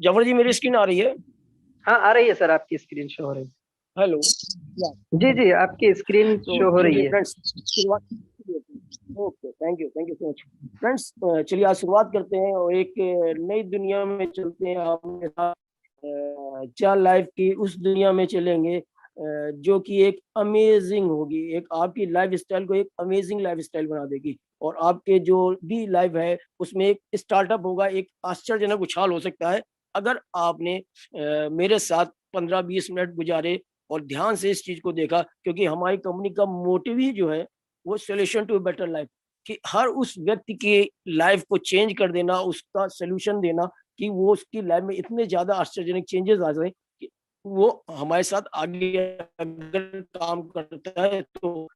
जफर जी, मेरी स्क्रीन आ रही है? हाँ, आ रही है सर, आपकी स्क्रीन शो हो रही हेलो। है। जी जी, आपकी स्क्रीन तो शो हो रही चलिए है। फ्रेंड्स, शुरुआत। Okay, thank you so much. Friends, चलिए आज शुरुआत करते हैं और एक नई दुनिया में चलते हैं आपके साथ। क्या लाइफ की उस दुनिया में चलेंगे जो कि एक अमेजिंग होगी, एक आपकी लाइफ स्टाइल को एक अमेजिंग लाइफ स्टाइल बना देगी। और आपके जो भी लाइफ है उसमें एक स्टार्टअप होगा, एक आश्चर्यजनक उछाल हो सकता है अगर आपने मेरे साथ 15-20 मिनट गुजारे और ध्यान से इस चीज को देखा। क्योंकि हमारी कंपनी का मोटिव ही जो है वो सोल्यूशन टू बेटर लाइफ, कि हर उस व्यक्ति की लाइफ को चेंज कर देना, उसका सोल्यूशन देना, कि वो उसकी लाइफ में इतने ज्यादा आश्चर्यजनक चेंजेस आ जाए कि वो हमारे साथ आगे अगर काम करता है तो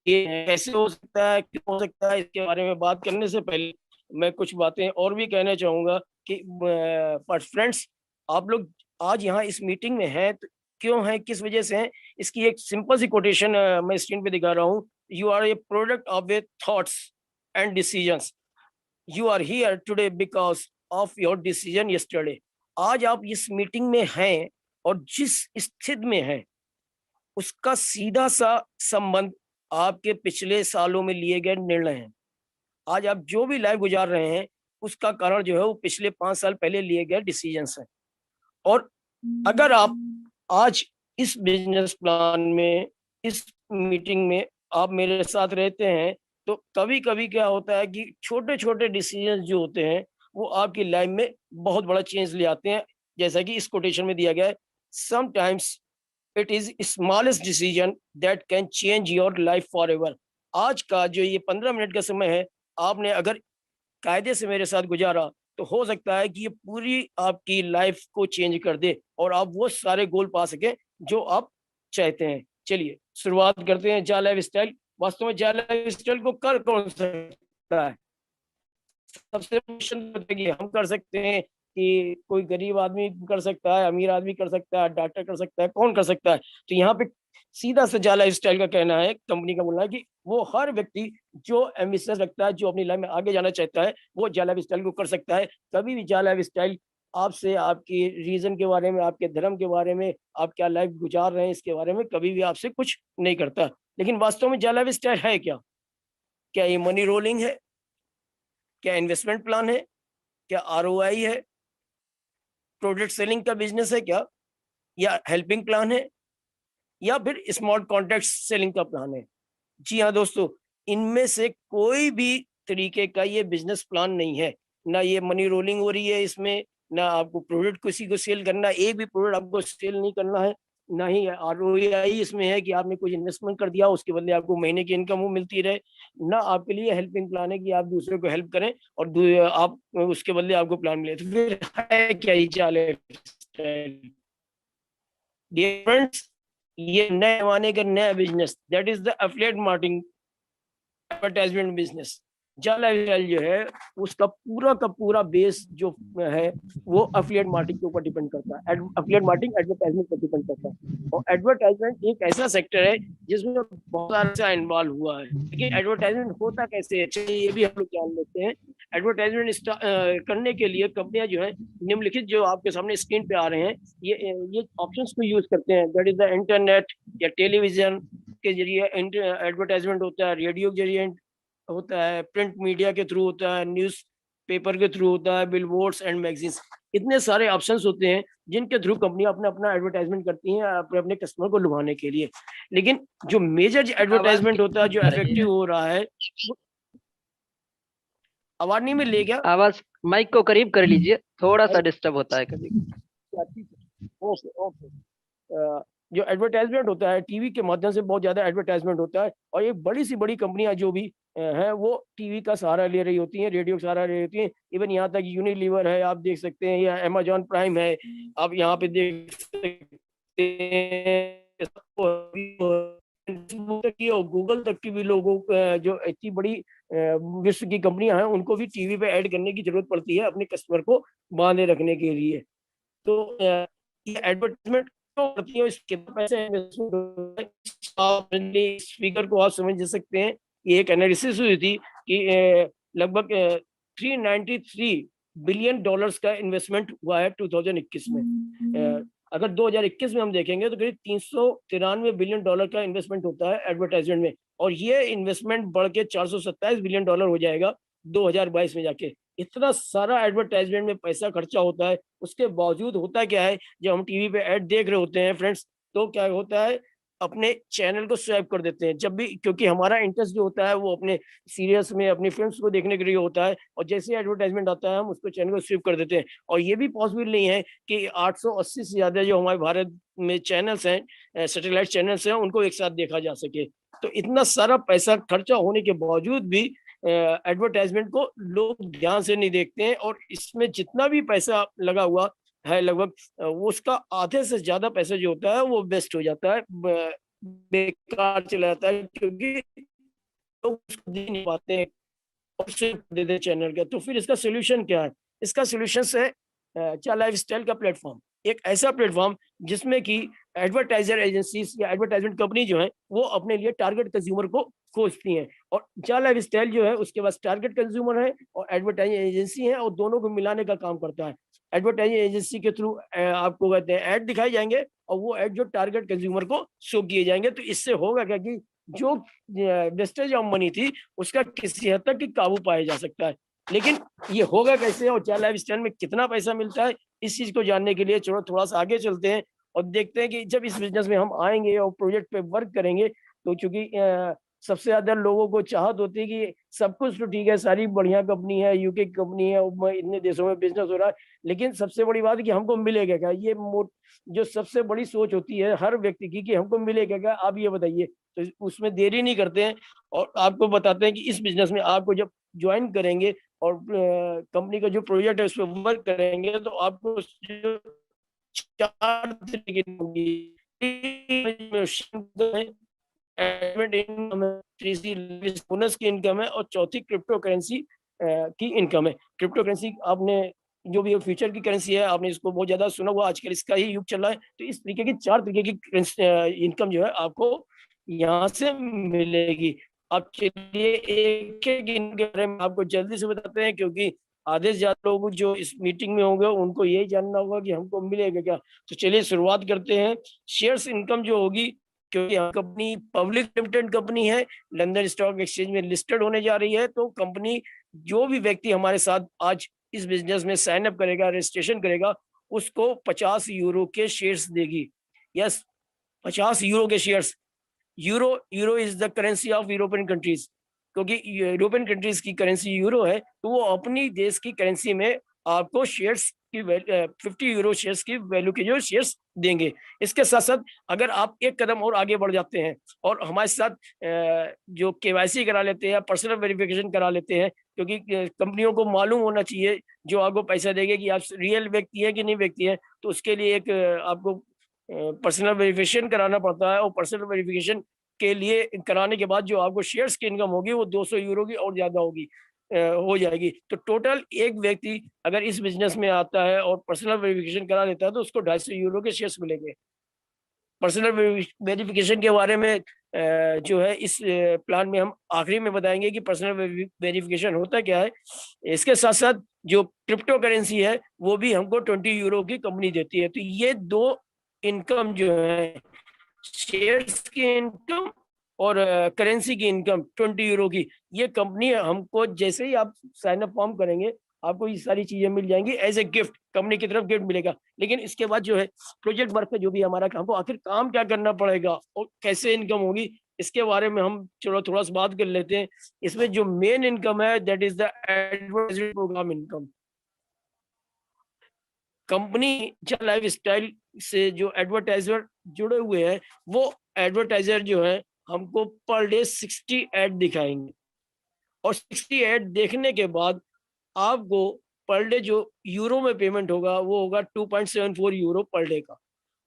ये कैसे हो सकता है, क्यों हो सकता है, इसके बारे में बात करने से पहले मैं कुछ बातें और भी कहना चाहूंगा कि पर फ्रेंड्स, आप लोग आज यहाँ इस मीटिंग में हैं तो क्यों हैं, किस वजह से हैं, इसकी एक सिंपल सी कोटेशन मैं स्क्रीन पे दिखा रहा हूँ। You are a product of a thoughts and decisions. You are here today because of your decision yesterday. आज आप इस मीटिंग में हैं और जिस स्थिति में हैं उसका सीधा सा संबंध आपके पिछले सालों में लिए गए निर्णय हैं। आज आप जो भी लाइफ गुजार रहे हैं उसका कारण जो है वो पिछले 5 साल पहले लिए गए डिसीजंस हैं। और अगर आप आज इस बिजनेस प्लान में, इस मीटिंग में आप मेरे साथ रहते हैं तो कभी कभी क्या होता है कि छोटे छोटे डिसीजन जो होते हैं वो आपकी लाइफ में बहुत बड़ा चेंज ले आते हैं। जैसा कि इस कोटेशन में दिया गया है, sometimes it is smallest decision that can change your life for ever. आज का जो ये 15 मिनट का समय है, आपने अगर कायदे से मेरे साथ गुजारा तो हो सकता है कि ये पूरी आपकी लाइफ को चेंज कर दे और आप वो सारे गोल पा सकें जो आप चाहते हैं। चलिए शुरुआत करते हैं जा लाइफ स्टाइल। वास्तव में जा लाइफ स्टाइल को कर कौन सकता है? सबसे मुश्किल हम कर सकते हैं कि कोई गरीब आदमी कर सकता है, अमीर आदमी कर सकता है, डॉक्टर कर सकता है, कौन कर सकता है? तो यहाँ पे सीधा सा जाला स्टाइल का कहना है, कंपनी का बोलना है कि वो हर व्यक्ति जो एम्बिशियस रखता है, जो अपनी लाइफ में आगे जाना चाहता है, वो जाला स्टाइल को कर सकता है। कभी भी जाला स्टाइल आपसे आपकी रीजन के बारे में, आपके धर्म के बारे में, आप क्या लाइफ गुजार रहे हैं इसके बारे में कभी भी आपसे कुछ नहीं करता। लेकिन वास्तव में जाला स्टाइल है क्या? क्या ये मनी रोलिंग है? क्या इन्वेस्टमेंट प्लान है? क्या आरओआई है? प्रोडक्ट सेलिंग का बिजनेस है क्या? या हेल्पिंग प्लान है? या फिर स्मॉल कॉन्ट्रैक्ट सेलिंग का प्लान है? जी हाँ दोस्तों, इनमें से कोई भी तरीके का ये बिजनेस प्लान नहीं है। ना ये मनी रोलिंग हो रही है इसमें, ना आपको प्रोडक्ट किसी को सेल करना, एक भी प्रोडक्ट आपको सेल नहीं करना है। ना ही आरओआई इसमें है कि आपने कुछ इन्वेस्टमेंट कर दिया उसके बदले आपको महीने की इनकम वो मिलती रहे। ना आपके लिए हेल्पिंग प्लान है कि आप दूसरे को हेल्प करें और आप उसके बदले आपको प्लान मिले। तो फिर है क्या ये चाल है? डियर फ्रेंड्स, ये नए जमाने का नया business, that is the affiliate marketing, advertisement business. जाला स्टाइल जो है उसका पूरा का पूरा बेस जो है वो अफिलिएट मार्केटिंग के ऊपर डिपेंड करता है। अफिलिएट मार्केटिंग एडवर्टाइजमेंट पर डिपेंड करता है। और एडवर्टाइजमेंट एक ऐसा सेक्टर है जिसमें बहुत सारा इन्वॉल्व हुआ है। लेकिन एडवर्टाइजमेंट होता कैसे है, चलिए ये भी हम लोग जान लेते हैं। एडवर्टाइजमेंट करने के लिए कंपनियां जो है निम्नलिखित जो आपके सामने स्क्रीन पे आ रहे हैं ये ऑप्शंस को यूज करते हैं। दैट इज द इंटरनेट या टेलीविजन के जरिए एडवर्टाइजमेंट होता है, रेडियो के जरिए होता है, प्रिंट मीडिया के थ्रू होता है, न्यूज पेपर के थ्रू होता है, बिलबोर्ड्स एंड मैगजीन्स। इतने सारे ऑप्शंस होते हैं जिनके थ्रू कंपनियां अपना अपना एडवर्टाइजमेंट करती हैं अपने अपने कस्टमर को लुभाने के लिए। लेकिन जो मेजर आवाज एडवर्टाइजमेंट होता है, जो आ रही है। इफेक्टिव हो रहा है वो आवाज नहीं मिल रही क्या? आवाज माइक को करीब कर लीजिए, थोड़ा सा डिस्टर्ब होता है कभी कभी। Okay okay. जो एडवर्टाइजमेंट होता है टीवी के माध्यम से बहुत ज्यादा एडवर्टाइजमेंट होता है। और ये बड़ी सी बड़ी कंपनियां जो भी हैं वो टीवी का सहारा ले रही होती हैं, रेडियो का सहारा ले रही होती हैं। इवन यहाँ तक यूनिलीवर है, आप देख सकते हैं, या अमेजॉन प्राइम है, आप यहाँ पे देख सकते हैं। फेसबुक तक की और गूगल तक की भी लोगों जो इतनी बड़ी विश्व की कंपनियां हैं उनको भी टीवी पे ऐड करने की जरूरत पड़ती है अपने कस्टमर को बांधे रखने के लिए। तो ये एडवर्टाइजमेंट क्यों करती है, इसके पैसे इन्वेस्टमेंट होता है। आप इस फिगर को आप समझ सकते हैं। ये एक एनालिसिस हुई थी कि लगभग 393 बिलियन डॉलर्स का इन्वेस्टमेंट हुआ है 2021 में। अगर 2021 में हम देखेंगे तो करीब 393 बिलियन डॉलर का इन्वेस्टमेंट होता है एडवर्टाइजमेंट में, और ये इन्वेस्टमेंट बढ़ के 427 बिलियन डॉलर हो जाएगा 2022 में जाके। इतना सारा एडवर्टाइजमेंट में पैसा खर्चा होता है, उसके बावजूद होता क्या है, जब हम टीवी पे ऐड देख रहे होते हैं फ्रेंड्स, तो क्या होता है, अपने चैनल को स्वैप कर देते हैं जब भी, क्योंकि हमारा इंटरेस्ट जो होता है वो अपने सीरियल्स में, अपनी फिल्म्स को देखने के लिए होता है, और जैसे ही एडवर्टाइजमेंट आता है हम उसको चैनल को स्विप कर देते हैं। और ये भी पॉसिबल नहीं है कि 880 से ज़्यादा जो हमारे भारत में चैनल्स हैं, सैटेलाइट चैनल्स हैं, उनको एक साथ देखा जा सके। तो इतना सारा पैसा खर्चा होने के बावजूद भी एडवर्टाइजमेंट को लोग ध्यान से नहीं देखते हैं, और इसमें जितना भी पैसा लगा हुआ है लगभग वो उसका आधे से ज़्यादा पैसा जो होता है वो वेस्ट हो जाता है, बेकार चला जाता है, क्योंकि लोग उसको देख नहीं पाते हैं और सिर्फ दे दे चैनल का। तो फिर इसका सॉल्यूशन क्या है? इसका सॉल्यूशन है क्या, लाइफस्टाइल का प्लेटफॉर्म, एक ऐसा प्लेटफॉर्म जिसमें कि एडवर्टाइजर एजेंसीज या एडवर्टाइजमेंट कंपनी जो है वो अपने लिए टारगेट कंज्यूमर को खोजती हैं, और जा लाइफस्टाइल जो है उसके पास टारगेट कंज्यूमर है और एडवर्टाइजिंग एजेंसी है, और दोनों को मिलाने का काम करता है। एडवर्टाइजिंग एजेंसी के थ्रू आपको कहते हैं ऐड दिखाए जाएंगे, और वो ऐड जो टारगेट कंज्यूमर को शो किए जाएंगे। तो इससे होगा क्या कि जो वेस्टेज ऑफ मनी थी उसका किसी हद तक काबू पाया जा सकता है। लेकिन ये होगा कैसे और क्या लाइफस्टाइल में कितना पैसा मिलता है, इस चीज को जानने के लिए चलो थोड़ा सा आगे चलते हैं और देखते हैं कि जब इस बिजनेस में हम आएंगे और प्रोजेक्ट पे वर्क करेंगे, तो चूंकि सबसे ज्यादा लोगों को चाहत होती है कि सब कुछ तो ठीक है, सारी बढ़िया कंपनी है, यूके की कंपनी है, इतने देशों में बिजनेस हो रहा है, लेकिन सबसे बड़ी बात है कि हमको मिलेगा क्या, ये जो सबसे बड़ी सोच होती है हर व्यक्ति की कि हमको मिलेगा क्या, आप ये बताइए। तो उसमें देरी नहीं करते हैं और आपको बताते हैं कि इस बिजनेस में आपको जब ज्वाइन करेंगे और कंपनी का जो प्रोजेक्ट है उस पर वर्क करेंगे, तो आपको जो 4 तरीके की होंगी, इनकम है, तीसरी बोनस की इनकम है, और चौथी क्रिप्टो करेंसी की इनकम है। क्रिप्टो करेंसी आपने जो भी फ्यूचर की करेंसी है, आपने इसको बहुत ज्यादा सुना हुआ, आजकल इसका ही युग चल रहा है। तो इस तरीके की 4 तरीके की इनकम जो है आपको यहाँ से मिलेगी। अब चलिए एक एक इनके बारे में आपको जल्दी से बताते हैं, क्योंकि आधे से ज्यादा लोग जो इस मीटिंग में होंगे उनको यही जानना होगा कि हमको मिलेगा क्या। तो चलिए शुरुआत करते हैं। शेयर्स इनकम जो होगी, क्योंकि हम कंपनी पब्लिक लिमिटेड कंपनी है, लंदन स्टॉक एक्सचेंज में लिस्टेड होने जा रही है, तो कंपनी जो भी व्यक्ति हमारे साथ आज इस बिजनेस में साइन अप करेगा, रजिस्ट्रेशन करेगा, उसको 50 यूरो के शेयर्स देगी। यस, 50 यूरो के shares. Euro is the currency of European countries, क्योंकि यूरोपियन कंट्रीज की करेंसी यूरो है, तो वो अपनी देश की करेंसी में आपको शेयर्स की 50 यूरो शेयर्स की वैल्यू के जो शेयर्स देंगे। इसके साथ साथ अगर आप एक कदम और आगे बढ़ जाते हैं और हमारे साथ जो केवाईसी करा लेते हैं, पर्सनल वेरिफिकेशन करा लेते हैं, क्योंकि कंपनियों को मालूम होना चाहिए जो आपको पैसा देंगे कि आप रियल व्यक्ति है कि नहीं व्यक्ति है, तो उसके लिए एक आपको पर्सनल वेरिफिकेशन कराना पड़ता है, और पर्सनल वेरिफिकेशन के लिए कराने के बाद जो आपको शेयर्स की इनकम होगी वो 200 यूरो की और ज्यादा होगी, हो जाएगी। तो टोटल एक व्यक्ति अगर इस बिजनेस में आता है और पर्सनल वेरिफिकेशन करा लेता है तो उसको 250 यूरो के शेयर्स मिलेंगे। पर्सनल वेरिफिकेशन के बारे में जो है इस प्लान में हम आखिरी में बताएंगे कि पर्सनल वेरिफिकेशन होता क्या है। इसके साथ साथ जो क्रिप्टो करेंसी है वो भी हमको 20 यूरो की कंपनी देती है। तो ये दो इनकम जो है, शेयर्स की इनकम और करेंसी की इनकम 20 यूरो की, ये कंपनी हमको जैसे ही आप साइन अप फॉर्म करेंगे आपको ये सारी चीजें मिल जाएंगी एज ए गिफ्ट, कंपनी की तरफ गिफ्ट मिलेगा। लेकिन इसके बाद जो है प्रोजेक्ट वर्क का जो भी हमारा काम, हमको आखिर काम क्या करना पड़ेगा और कैसे इनकम होगी, इसके बारे में हम चलो थोड़ा सा बात कर लेते हैं। इसमें जो मेन इनकम है that is the advertisement programme income. Company या लाइफ स्टाइल से जो एडवर्टाइजर जुड़े हुए हैं, वो एडवर्टाइजर जो है हमको पर डे 60 ऐड दिखाएंगे, और 60 ऐड देखने के बाद आपको पर डे जो यूरो में पेमेंट होगा वो होगा 2.74 यूरो पर डे का।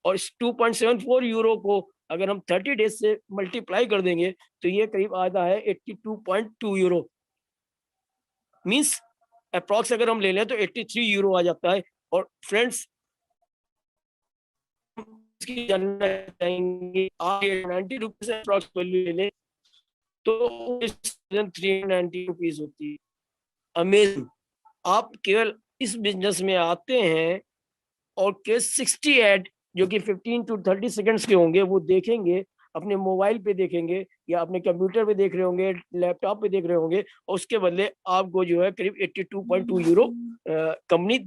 और इस 2.74 यूरो को अगर हम 30 डेज से मल्टीप्लाई कर देंगे तो ये करीब आता है 82.2 यूरो। मीन्स अप्रॉक्स अगर हम ले लें तो 83 यूरो आ जाता है। और फ्रेंड्स इसकी जानना चाहेंगे, आप 90 रुपीज अप्रॉक्स वैल्यू ले लें तो 390 रुपीज होती है। अमेजिंग। आप केवल इस बिजनेस में आते हैं और के 60 ऐड जो कि 15 टू 30 सेकंड्स के होंगे वो देखेंगे, अपने मोबाइल पे देखेंगे या अपने कंप्यूटर पे देख रहे होंगे, लैपटॉप पे देख रहे होंगे, और उसके बदले आपको जो है करीब 82.2 यूरो कंपनी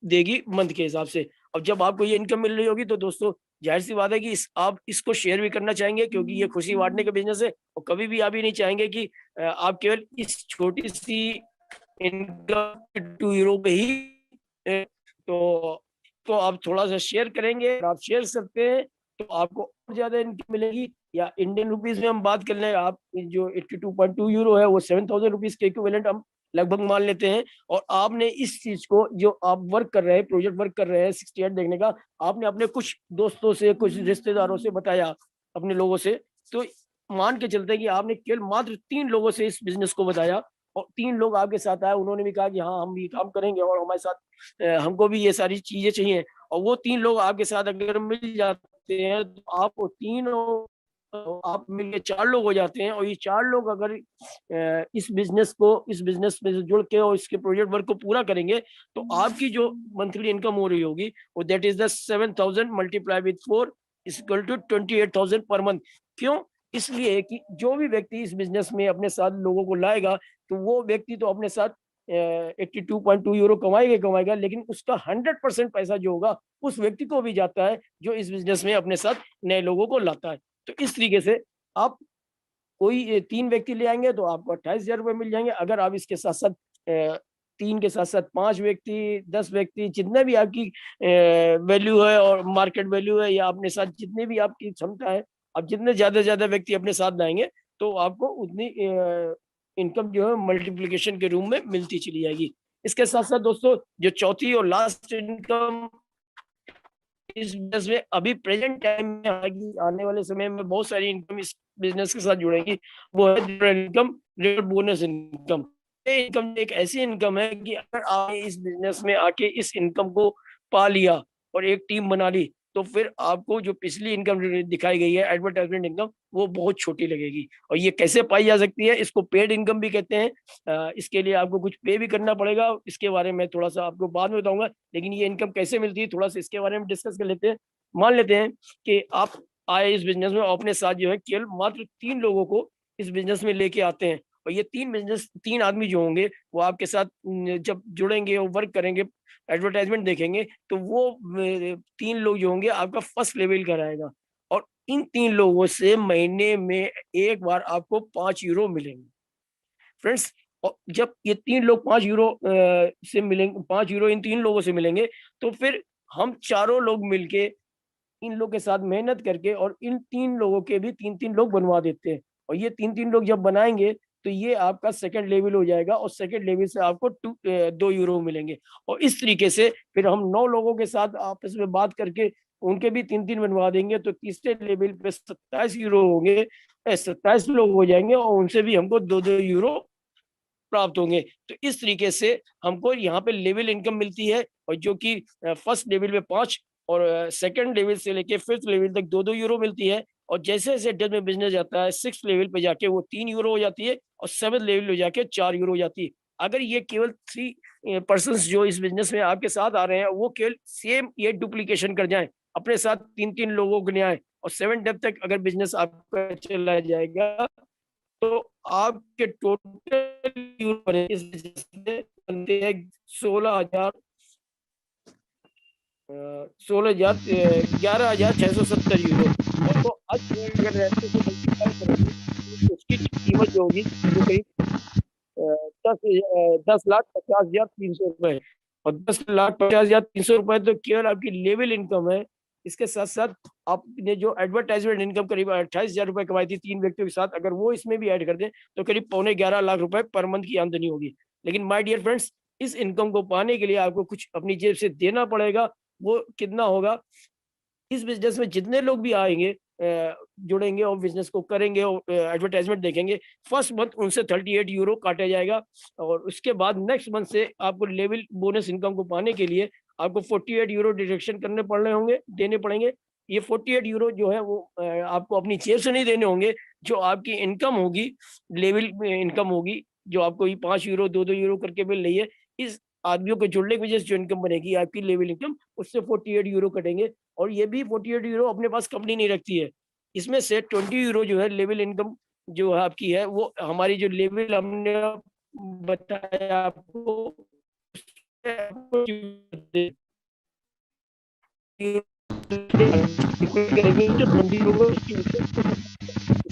देगी मंथ के हिसाब से। अब जब आपको ये इनकम मिल रही होगी तो दोस्तों ज़ाहिर-सी बात है कि आप इसको शेयर भी करना चाहेंगे, क्योंकि ये खुशी बाँटने का बिज़नेस है, और कभी भी आप ये नहीं चाहेंगे कि आप केवल इस छोटी-सी इनकम 2 यूरो पे ही तो आप थोड़ा-सा शेयर करेंगे, अगर आप शेयर करते हैं तो आपको और ज़्यादा इनकम मिलेगी, या इंडियन रुपीज़ में हम बात कर लें, आप जो 82.2 यूरो है वो 7000 रुपीज़ के इक्विवेलेंट हम लगभग मान लेते हैं। और आपने इस चीज़ को जो आप वर्क कर रहे हैं, प्रोजेक्ट वर्क कर रहे हैं 68 देखने का, आपने अपने कुछ दोस्तों से, कुछ रिश्तेदारों से बताया, अपने लोगों से, तो मान के चलते हैं कि आपने केवल मात्र 3 लोगों से इस बिज़नेस को बताया, और 3 लोग आपके साथ आए, उन्होंने भी कहा कि हाँ, हम ये काम करेंगे और हमारे साथ हमको भी ये सारी चीज़ें चाहिए। और वो 3 लोग आपके साथ अगर मिल जाते हैं, तो आप वो तीनों आप मिलके 4 लोग हो जाते हैं, और ये 4 लोग अगर इस बिज़नेस में से जुड़ के और इसके प्रोजेक्ट वर्क को पूरा करेंगे, तो आपकी जो मंथली इनकम हो रही होगी, वो that is the 7000 multiply with 4 is equal to 28,000 per month. क्यों? इसलिए कि जो भी व्यक्ति इस बिज़नेस में अपने साथ लोगों को लाएगा, तो वो व्यक्ति तो अपने साथ 82.2 यूरो कमाएगा ही कमाएगा, लेकिन उसका 100% पैसा जो होगा, उस व्यक्ति को भी जाता है, जो इस बिज़नेस में अपने साथ नए लोगों को लाता है। तो इस तरीके से आप कोई 3 व्यक्ति ले आएँगे तो आपको 28,000 रुपए मिल जाएँगे। अगर आप इसके साथ-साथ 3 के साथ-साथ 5 व्यक्ति, 10 व्यक्ति, जितना भी आपकी वैल्यू है और मार्केट वैल्यू है, या अपने साथ जितने भी आपकी क्षमता है, आप जितने ज़्यादा से ज़्यादा व्यक्ति अपने साथ लाएँगे, तो आपको उतनी इनकम जो है मल्टीप्लिकेशन के रूप में मिलती चली जाएगी। इसके साथ-साथ दोस्तों, जो चौथी और लास्ट इनकम इस बिज़नेस में अभी प्रेज़ेंट टाइम में आएगी, आने वाले समय में बहुत सारी इनकम इस बिज़नेस के साथ जुड़ेंगी, वो है referral income, referral bonus income. ये इनकम एक ऐसी इनकम है कि अगर आपने इस बिज़नेस में आके इस इनकम को पा लिया और एक टीम बना ली, तो फिर आपको जो पिछली इनकम दिखाई गई है एडवर्टाइज़मेंट इनकम, वो बहुत छोटी लगेगी। और ये कैसे पाई जा सकती है? इसको पेड इनकम भी कहते हैं। इसके लिए आपको कुछ पे भी करना पड़ेगा, इसके बारे में थोड़ा-सा आपको बाद में बताऊँगा। लेकिन ये इनकम कैसे मिलती है, थोड़ा-सा इसके बारे में डिस्कस कर लेते हैं। मान लेते हैं कि आप आए इस बिज़नेस में, और अपने साथ जो है केवल मात्र 3 लोगों को इस बिज़नेस में लेके आते हैं, और ये 3 आदमी जो होंगे, वो आपके साथ जब जुड़ेंगे और वर्क करेंगे, एडवर्टाइज़मेंट देखेंगे, तो वो 3 लोग जो होंगे आपका फर्स्ट लेवल का रहेगा, और इन 3 लोगों से महीने में 1 बार आपको 5 यूरो मिलेंगे। फ्रेंड्स, जब ये 3 लोग 5 यूरो से मिलेंगे, 5 यूरो इन 3 लोगों से मिलेंगे, तो फिर हम चारों लोग मिलके इन लोग के साथ मेहनत करके और इन 3 लोगों के भी 3-3 लोग बनवा देते हैं, और ये 3-3 लोग जब बनाएँगे, तो ये आपका सेकंड लेवल हो जाएगा, और सेकंड लेवल से आपको 2 यूरो मिलेंगे, और इस तरीके से फिर हम 9 लोगों के साथ आपस में बात करके उनके भी 3-3 बनवा देंगे, तो तीसरे लेवल पे 27 यूरो होंगे, 27 लोग हो जाएँगे, और उनसे भी हमको 2-2 यूरो प्राप्त होंगे। तो इस तरीके से हमको यहाँ पे लेवल इनकम मिलती है, और जो कि फर्स्ट लेवल में 5 और सेकंड लेवल से लेके 5th लेवल तक 2-2 यूरो मिलती है, और जैसे-जैसे डेप्थ में बिज़नेस जाता है 6th लेवल पे जाके वो 3 यूरो हो जाती है, और 7th लेवल पे जाके 4 यूरो हो जाती है। अगर ये केवल 3 पर्सन्स जो इस बिज़नेस में आपके साथ आ रहे हैं, वो केवल सेम ये डुप्लीकेशन कर जाएँ, अपने साथ 3-3 लोगों को ले आएँ, और 7 डेप्थ तक अगर बिज़नेस आपका चला जाएगा, तो आपके टोटल यूरो इस बिज़नेस में बनते हैं 16,000 16,000 11,670 यूरो, और वो आज अगर ऐसे को मल्टीप्लाई करेंगे, तो उसकी कीमत जो होगी वो करीब 10,50,300 रुपए, और 10,50,300 रुपए तो केवल आपकी लेवल इनकम है। इसके साथ-साथ आपने जो एडवर्टाइज़मेंट इनकम करीब 28,000 रुपए कमाई थी 3 व्यक्तियों के साथ, अगर वो इसमें भी ऐड कर दें, तो करीब पौने 11 लाख रुपए पर मंथ की आमदनी होगी। लेकिन माय डियर फ्रेंड्स, इस इनकम को पाने के लिए आपको कुछ अपनी जेब से देना पड़ेगा, वो कितना होगा? इस बिज़नेस में जितने लोग भी आएँगे, जुड़ेंगे और बिज़नेस को करेंगे और एडवर्टाइज़मेंट देखेंगे, फर्स्ट मंथ उनसे 38 यूरो काटा जाएगा, और उसके बाद नेक्स्ट मंथ से आपको लेवल बोनस इनकम को पाने के लिए आपको 48 यूरो डिडक्शन करने पड़ रहे होंगे, देने पड़ेंगे। ये 48 यूरो जो है वो आपको अपनी जेब से नहीं देने होंगे, जो आपकी इनकम होगी, लेवल में इनकम होगी, जो आपको ये 5 यूरो, 2-2 यूरो करके मिल रही है, इस आदमियों के जुड़ने की वजह से जो इनकम बनेगी आपकी लेवल इनकम, उससे 48 यूरो कटेंगे। और ये भी 48 यूरो अपने पास कंपनी नहीं रखती है, इसमें से 20 यूरो जो है लेवल इनकम जो आपकी है, वो हमारी जो लेवल हमने बताया आपको, करेंगे तो 20 यूरो इसके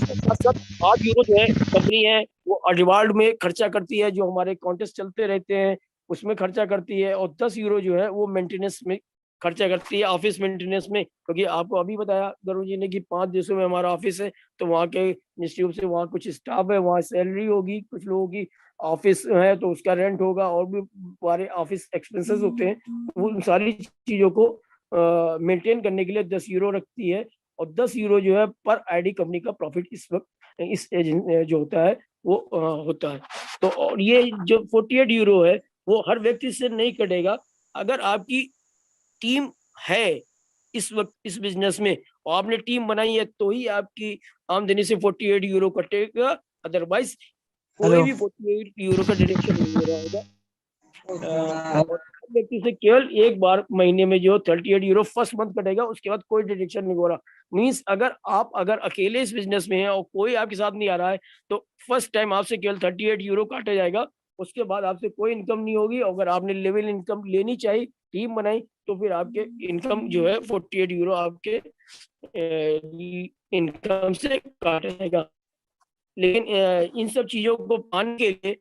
साथ साथ 8 यूरो जो है कंपनी है वो रिवार्ड में खर्चा करती है, जो हमारे कॉन्टेस्ट चलते रहते हैं उसमें खर्चा करती है, और 10 यूरो जो है वो मेंटेनेंस में खर्चा करती है, ऑफिस मेंटेनेंस में। क्योंकि आपको अभी बताया गौरव जी ने कि 5 देशों में हमारा ऑफिस है, तो वहाँ के निश्चित रूप से वहाँ कुछ स्टाफ है, वहाँ सैलरी होगी, कुछ लोगों की ऑफिस है तो उसका रेंट होगा, और भी सारे ऑफिस एक्सपेंसेस होते हैं, वो उन सारी चीजों को मेंटेन करने के लिए 10 यूरो रखती है। और 10 यूरो जो है पर आईडी कंपनी का प्रॉफिट इस वक्त इस जो होता है वो होता है। तो और ये जो 48 यूरो है वो हर व्यक्ति से नहीं कटेगा। अगर आपकी टीम है इस वक्त इस बिजनेस में और आपने टीम बनाई है तो ही आपकी आमदनी से 48 यूरो कटेगा, अदरवाइज कोई हेलो। भी 48 यूरो का डिडक्शन नहीं हो रहा होगा। और हर व्यक्ति से केवल एक बार महीने में जो 38 यूरो फर्स्ट मंथ कटेगा, उसके बाद कोई डिडक्शन नहीं हो रहा। मीन्स अगर अकेले इस बिजनेस में हैं और कोई आपके साथ नहीं आ रहा है, तो फर्स्ट टाइम आपसे केवल 38 यूरो काटा जाएगा, उसके बाद आपसे कोई इनकम नहीं होगी। अगर आपने लेवल इनकम लेनी चाहिए, टीम बनाई, तो फिर आपके इनकम जो है 48 यूरो आपके इनकम से काटा जाएगा। लेकिन इन सब चीजों को पाने के लिए